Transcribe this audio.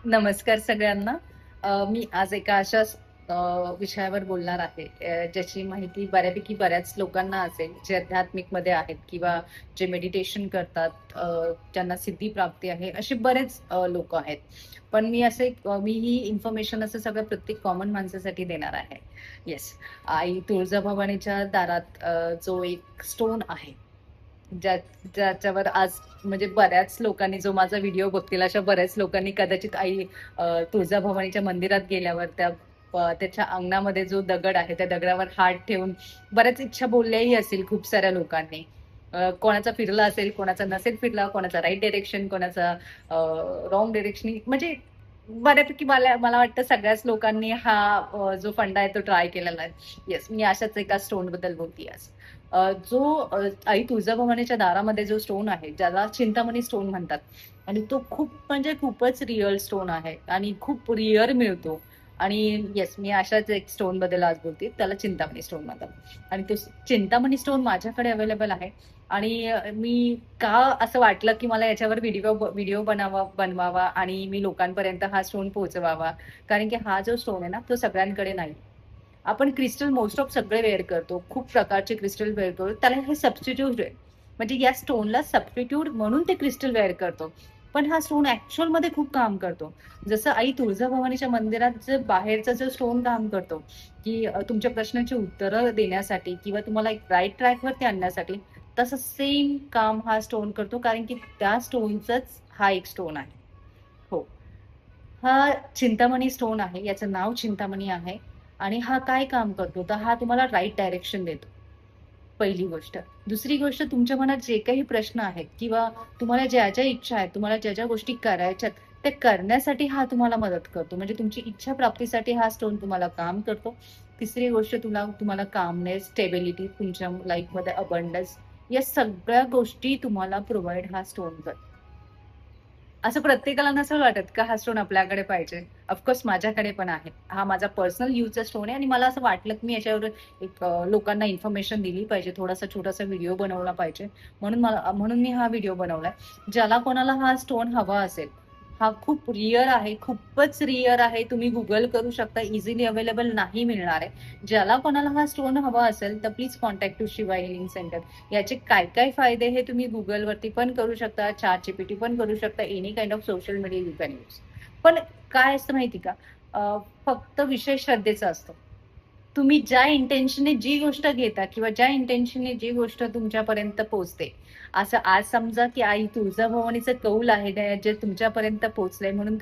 नमस्कार सगळ्यांना. मी आज एका अशाच विषयावर बोलणार आहे, ज्याची माहिती बऱ्यापैकी बऱ्याच लोकांना असेल, जे आध्यात्मिकमध्ये आहेत किंवा जे मेडिटेशन करतात, ज्यांना सिद्धी प्राप्ती आहे, असे बरेच लोकं आहेत. पण मी ही इन्फॉर्मेशन असं सगळं प्रत्येक कॉमन माणसासाठी देणार आहे. येस. आई तुळजाभवानीच्या दारात जो एक स्टोन आहे, ज्या ज्याच्यावर आज म्हणजे बऱ्याच लोकांनी जो माझा व्हिडिओ बघतील अशा बऱ्याच लोकांनी कदाचित तुळजाभवानीच्या मंदिरात गेल्यावर त्याच्या अंगणामध्ये जो दगड आहे त्या दगडावर हात ठेवून बऱ्याच इच्छा बोलल्याही असतील खूप साऱ्या लोकांनी. कोणाचा फिरला असेल, कोणाचा नसेल फिरला, कोणाचा राइट डायरेक्शन, कोणाचा रॉंग डायरेक्शन, म्हणजे बऱ्यापैकी मला मला वाटतं सगळ्याच लोकांनी हा जो फंडा आहे तो ट्राय केलेला आहे. येस, मी अशाच एका स्टोन बद्दल बोलते आज. आई तुळजाभवानीच्या दारामध्ये जो स्टोन आहे, ज्याला चिंतामणी स्टोन म्हणतात आणि तो खूप म्हणजे खूपच रिअल स्टोन आहे आणि खूप रिअर मिळतो. आणि येस, मी अशाच एक स्टोन बद्दल आज बोलते. त्याला चिंतामणी स्टोन म्हणतात आणि तो चिंतामणी स्टोन माझ्याकडे अवेलेबल आहे. आणि मी का असं वाटलं, की मला याच्यावर व्हिडिओ बनवावा आणि मी लोकांपर्यंत हा स्टोन पोहोचवावा. कारण की हा जो स्टोन आहे ना, तो सगळ्यांकडे नाही. आपण क्रिस्टल मोस्ट ऑफ सगळे वेअर करतो. खूप प्रकारचे क्रिस्टल वेअर करतो. त्याला हे सबस्टिट्यूट आहे. म्हणजे या स्टोनला सबस्टिट्यूट म्हणून ते क्रिस्टल वेअर करतो. पण हा स्टोन ॲक्चुअलमध्ये खूप काम करतो. जसं आई तुळजाभवानीच्या मंदिरात जे बाहेरचा जो स्टोन काम करतो, की तुमच्या प्रश्नाची उत्तरं देण्यासाठी किंवा तुम्हाला एक राइट ट्रॅकवरती आणण्यासाठी, तसं सेम काम हा स्टोन करतो. कारण की त्या स्टोनचाच हा एक स्टोन आहे. हो. हा चिंतामणी स्टोन आहे. याचं नाव चिंतामणी आहे आणि हा काय काम करतो, तर हा तुम्हाला राइट डायरेक्शन देतो, पहिली गोष्ट. दुसरी गोष्ट, तुमच्या मनात जे काही प्रश्न आहेत किंवा तुम्हाला ज्या इच्छा आहेत, तुम्हाला ज्या गोष्टी करायच्यात, त्या करण्यासाठी हा तुम्हाला मदत करतो. म्हणजे तुमची इच्छा प्राप्तीसाठी हा स्टोन तुम्हाला काम करतो. तिसरी गोष्ट, तुम्हाला कामनेस, स्टेबिलिटी, तुमच्या लाईफमध्ये अबंडन्स, या सगळ्या गोष्टी तुम्हाला प्रोव्हाईड हा स्टोन करतो. असं प्रत्येकाला नसेल वाटत का हा स्टोन आपल्याकडे पाहिजे. ऑफकोर्स माझ्याकडे पण आहे. हा माझा पर्सनल यूजचा स्टोन आहे आणि मला असं वाटलं की मी याच्यावर लोकांना इन्फॉर्मेशन दिली पाहिजे. थोडासा छोटासा व्हिडिओ बनवला पाहिजे. म्हणून मी हा व्हिडिओ बनवलाय. ज्याला कोणाला हा स्टोन हवा असेल, हा खूप रिअर आहे, खूपच रिअर आहे. तुम्ही Google करू शकता. इझिली अवेलेबल नाही मिळणार आहे. ज्याला कोणाला हा स्टोन हवा असेल, तर please contact to Shiva healing centre. याचे काय-काय फायदे हे तुम्ही Googleवरती पण करू शकता, ChatGPT पण करू शकता, any kind of social media you can use. पण काय असतं माहिती का? फक्त विषय श्रद्धेचा असतो. तुम्ही ज्या इंटेन्शनने जी गोष्ट घेता किंवा ज्या इंटेन्शनने जी गोष्ट तुमच्यापर्यंत पोहोचते. असं आज समजा की आई तुळजाभवानीचं कौल आहे, जे तुमच्यापर्यंत पोहोचलंय म्हणून